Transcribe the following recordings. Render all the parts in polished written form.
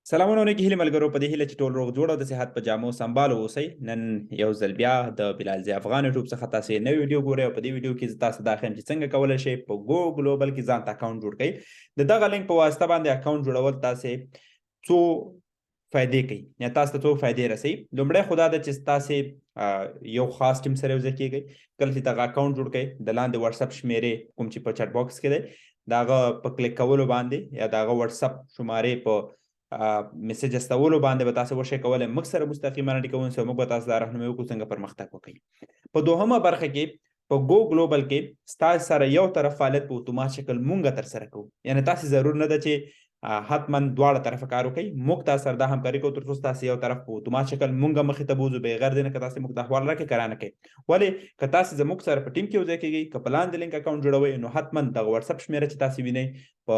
سلامونه نیکی هیله ملګرو په دې هیله چې ټول روغ جوړ او د صحت په جامو سمبالو اوسئ. نن یو ځل بیا د بلال ضیا افغان یوټیوب څخه تاسې نوې ویډیو ګورئ او په دې ویډیو کې زه تاسو ته دا ښیم چې څنګه کولی شئ په ګو ګلوبل کې ځان ته اکاونټ جوړ کړئ. د دغه لینک په واسطه باندې اکاونټ جوړول تاسې څو فایدې کوي یا تاسو ته څو فایدې رسوي. لومړی خو دا ده چې تاسې یو خاص ټیم سره یوځای کیږئ. کله چې دغه اکاونټ جوړ کړئ د لاندې واتساپ شمیرې کوم چې په چټ باکس کې دی د هغه په کلیک کولو باندې یا د هغه واتساپ شمارې په میسج استولو باندې به تاسو وشئ کولی موږ سره مستقیما اړیکه ونیسئ. موږ به تاسو ته راهنمایي وکړو څنګه پرمختګ وکړئ. په دوهمه برخه کې په ګو ګلوبل کې ستاسو سره یو طرف فعالیت په اتومات شکل مونږ ترسره کوو. یعنې تاسې ضرور نه ده چې حتما دواړه طرفه کار وکړئ. موږ تاسو سره دا همکاري کوو تر څو ستاسو یو طرف په اتومات شکل مونږ مخې ته بوځو بغیر د نه که تاسې موږ ته احوال راکړئ که رانه کوئ. ولې که تاسې زموږ سره په ټیم کې یوځای کېږئ که په لاندې لینک اکاونټ جوړوئ نو حتما دغه واتساپ شمېره چې تاسې وینئ په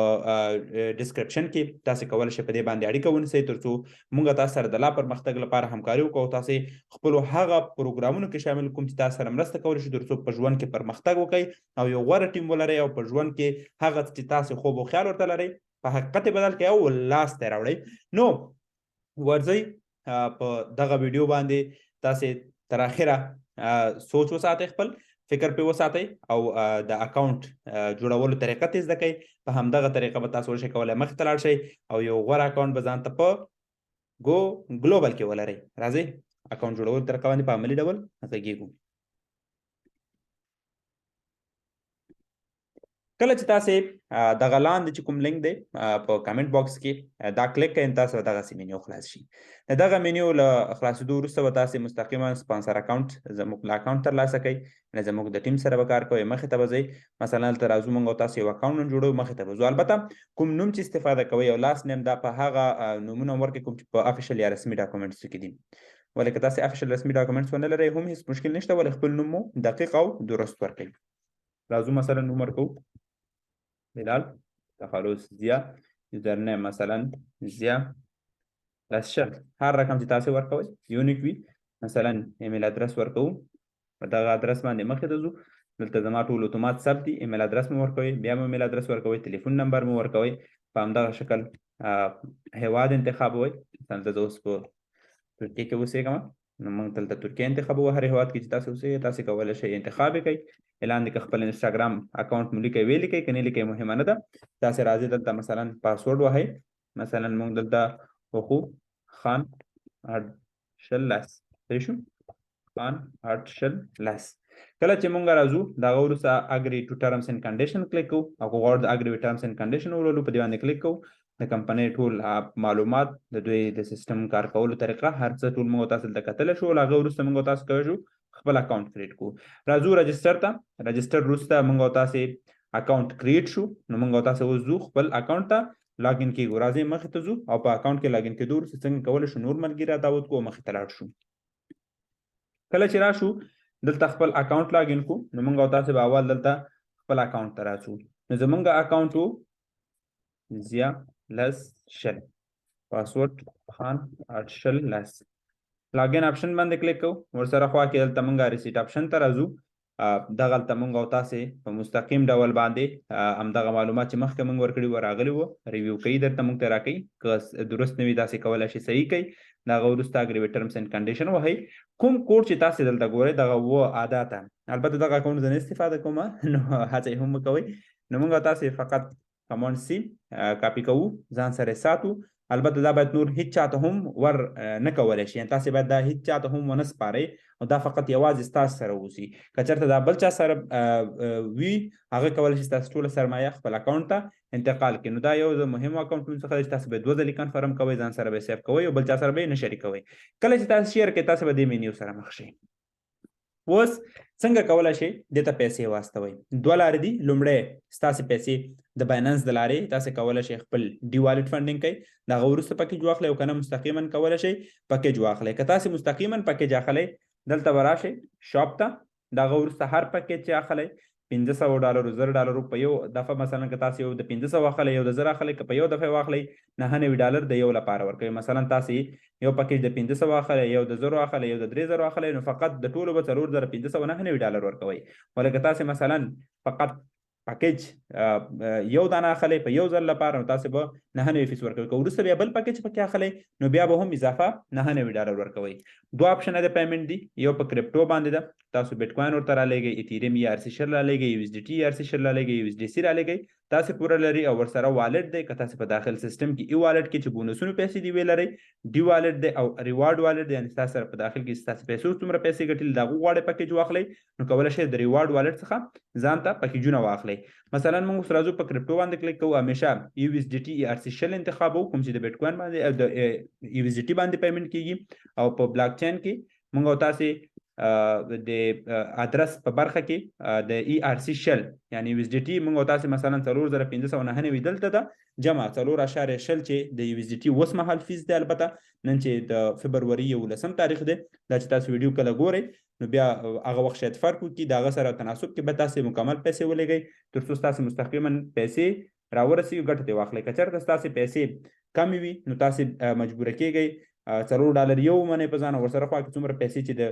ډسکرپشن کې تاسې کولی شئ په دې باندې اړیکه ونیسئ تر څو موږ تاسو سره د لا پرمختګ لپاره همکاري وکړو او تاسې خپلو هغه پروګرامونو کې شامل کوم چې تاسو سره مرسته کولی شي تر څو په ژوند کې پرمختګ وکړئ او یو غوره ټیم ولرئ او په ژوند کې هغه چې تاسې خوب او خیال ورته لرئ په حقیقت بدل کړئ او لاسته راوړئ. نو ورځئ په دغه ویډیو باندې تاسې تر اخره سوچ وساتئ، خپل فکر پې وساتئ او د اکاونټ جوړولو طریقه ترې زده کړئ. په همدغه طریقه به تاسو وشئ کولی مخې ته لاړ شئ او یو غوره اکاونټ به ځان ته په ګو ګلوبل کې ولرئ. راځئ اکاونټ جوړولو طریقه باندې په عملي ډول غږیږو. کله چې تاسې دغه لاندې چې کوم لینک دی په کامنټ باکس کې دا کلیک کړئ تاسو به دغسې مینیو خلاص شي. د دغه مینیو له خلاصېدو وروسته به تاسې مستقیما سپانسر اکاونټ زموږ له اکاونټ ترلاسه کوئ. یعنې زموږ د ټیم سره به کار کوئ مخې ته به ځئ. مثلا دلته راځو موږ او تاسو یو اکاونټ نن جوړوو مخې ته به ځو. البته کوم نوم چې استفاده کوئ او لاست نیم دا په هغه نومونه ورکړئ کوم چې په افیشل یا رسمي ډاکومنټسو کې دي. ولې که تاسې افیشل رسمي ډاکومنټس ونه لرئ هم هېڅ مشکل نشته ولې خپل نوم مو دقیق او درست ورکړئ. راځو مثلا نوم ورکوو بلال تخلص ضیا، یوزرنیم مثلا ضیا لشل، هر رقم چې تاسې ورکوئ یونیک وي. مثلا ایمیل ادرس ورکوو په دغه ادرس باندې مخې ته ځو. دلته زما ټول اتومات ثبت دي. ایمیل ادرس مو ورکوئ، بیا مو ایمیل ادرس ورکوئ، تلیفون نمبر مو ورکوئ. په همدغه شکل هیواد انتخابوئ. مثلا زه اوس په ترکیې کې اوسېږم نو موږ دلته ترکیه انتخابوو. هر هیواد کې چې تاسې اوسېږئ تاسې کولی شئ انتخاب یې کړئ. اعلان کې خپل انسټاګرام اکاونټ مو لیکئ ویې لیکئ که نه لیکئ مهمه نه ده. تاسې راځئ دلته مثلا پاسورډ وهئ. مثلا موږ دلته وخو خان 8 صحیح شو خان 8 کله چې مونږ راځو د هغه وروسته اګري ټو ټرمس اینډ کنډیشن کلیک کوو او که غواړو د اګري ټرمس اینډ کنډیشن ولولو په دې باندې کلیک کوو. د کمپنۍ ټول معلومات د دوی د سیستم کار کولو طریقه هر څه ټول موږ تاسو دلته کتلی شو. له هغه وروسته موږ تاسو کولی شو خپل اکاونټ کریټ کوو. راځو رجسټر ته. رجسټر وروسته موږ تاسې اکاونټ کریټ شو نو موږ تاسې اوس ځو خپل اکاونټ ته لاګین کیږو. راځئ مخې ته ځو او په اکاونټ کې لاګین کېدو وروسته څنګه کولی شو نور ملګري راته وکړو او مخې ته لاړ شو. کله چې راشو دلته خپل اکاونټ لاګین کو نو موږ او تاسې به اول دلته خپل اکاونټ ته راځو. نو زموږ اکاونټ و ضیا لشل، پاسورډ خان 8 لاګین آپشن باندې کلیک کوو. ورسره خوا کې دلته موږ ریسیټ آپشن ته راځو. دغلته موږ او تاسې په مستقیم ډول باندې همدغه معلومات چې مخکې موږ ورکړي وو راغلي وو ریویو کوي درته موږ ته راکوي. که درست نه وي تاسې کولی شئ صحیح کوئ. د هغه وروسته اګریویټ ټرمس اینډ کنډیشن وهئ. کوم کوډ چې تاسې دلته ګورئ دغه 7 عاداته البته دغه اکاونټ زه نه استفاده کوم نو هڅه یې هم وکوئ. نو موږ تاسې فقط کمانډ سی کاپي کوو ځان سره ساتو. البته دا باید نور هیڅ چاته هم ور نه کولی شي. یعنې تاسې باید دا هیڅ چاته هم ونه سپارئ او دا فقط یوازې ستاسو سره اوسي. که چېرته دا بل چا سره وي هغه کولی شي ستاسو ټوله سرمایه خپل اکاونټ ته انتقال کړي. نو دا یو د مهمو اکاونټونو څخه دی چې تاسو به 2 ځلې کنفرم کوئ، ځان سره به یې سیف کوئ او بل چا سره به یې نه شریکوئ. کله چې تاسو شیر کوئ تاسو به دې مینیو سره مخ شئ. اوس څنګه کولی شئ دې ته پیسې واستوئ؟ 2 لارې دي. لومړی ستاسې پیسې د بایننس د لارې تاسې کولی شئ خپل ډي والټ فنډینګ کوئ. د هغه وروسته پکیج واخلئ او که نه مستقیما کولی شئ پکیج واخلئ. که تاسې مستقیما پکیج اخلئ دلته به راشئ شاپ ته. د هغه وروسته هر پکیج چې اخلئ $500 $1000 په یو دفعه. مثلا که تاسې یو د 500 اخلئ یو د 1000 اخلئ که په یو دفعه واخلئ $99 د یو لپاره ورکوي. مثلا تاسې یو پکیج د 500 اخلئ یو د 1000 اخلئ یو د 3000 اخلئ نو فقط د ټولو به $4599 ورکوي. ولکه تاسې مثلا فقط پاکیج یو دانه اخلي په یو ځل لپاره نو تاسو به 99 فیس ورکوي که وروسته بیا بل پاکیج پکې اخلي نو بیا به هم اضافه 99 ډالر ورکوي. دوه اپشن د پیمنٹ دي، یو په کرپټو باندې ده، تاسو بیٹ کوین ورته رالېږئ، ایتھیریم ERC شیر رالېږئ، USDT ERC شیر رالېږئ، USDC رالېږئ، تاسو پوره لري او ورسره والټ دی. که تاسو په داخل سیستم کې ای والټ کې چې بونسونو پیسې دی ویلرئ ډي والټ دی او ریوارډ والټ دی، یعنی تاسو سره په داخل کې تاسو پیسو څومره پیسې ګټل دا غواړئ پاکیج واخلئ نو کولای شئ د ریوارډ والټ څخه ځان ته پاکیجونه واخلئ. مثلا موږ سره په کرپټو باندې کلیک کوو، همیشه USDT ERC شل انتخابو کوم چې د بیٹ کوین باندې او د USDT باندې پیمنٹ کیږي او په بلاک چین کې موږ تاسو د ادرس په برخه کې د ERC شل یعنی USDT موږ تاسو مثلا 4599 دلته ده جمع 4.0 چې د USDT اوس مهال فیس دی. البته نن چې د فبروري 11 تاریخ دی دا چې تاسو ویډیو کله ګورئ نو بیا هغه وخت شاید فرق وکړي، د هغه سره تناسب کې به تاسو مکمل پیسې ولګئ تر څو تاسو مستقیما پیسې راورسیږي ګټه دې واخلئ. که چېرته تاسو پیسې کمې وي نو تاسو مجبوره کیږئ $4 یو منې په ځان ورسره خوا کې څومره پیسې چې د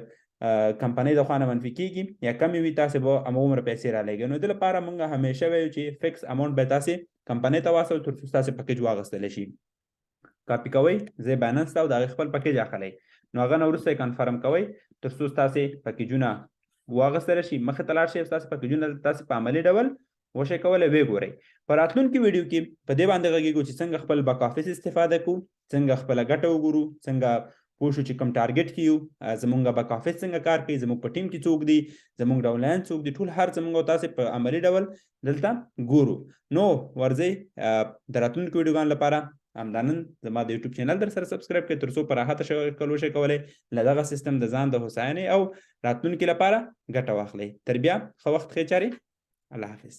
کمپنۍ د خوا نه منفي کیږي یا کمې وي تاسو به هماغومره پیسې رالېږئ. نو د لپاره موږ همیشه وایو چې فکس اماونټ به تاسو کمپنۍ ته واستوئ تر څو تاسو پکیج واخیستلی شي. کاپي کوئ، ځای بیننس ته او د هغې خپل پکیج اخلئ نو هغه نه وروسته یې کنفرم کوئ تر څو ستاسې پکیجونه واخیستلی شي. مخې ته لاړ شئ، ستاسې پکیجونه تاسې په عملي ډول وشئ کولی ویې ګورئ. په راتلونکي ویډیو کې په دې باندې غږیږو چې څنګه خپل بک افیس استفاده کړو، څنګه خپله ګټه وګورو، څنګه پوه شو چې کوم ټارګټ کې یو، زمونږ بک افیس څنګه کار کوي، زموږ په ټیم کې څوک دي، زموږ ډاونلاین څوک دي، ټول هر څه موږ تاسې په عملي ډول دلته ګورو. نو ورځئ د راتلونکو ویډیوګانو لپاره همدا نن زما د یوټیوب چینل در سره سبسکرایب کړئ تر څو په راحته شکل وشئ کولی له دغه سیستم د ځان د هوساینې او راتلونکي لپاره ګټه واخلئ. تر بیا ښه وخت ښې چارې. الله حافظ.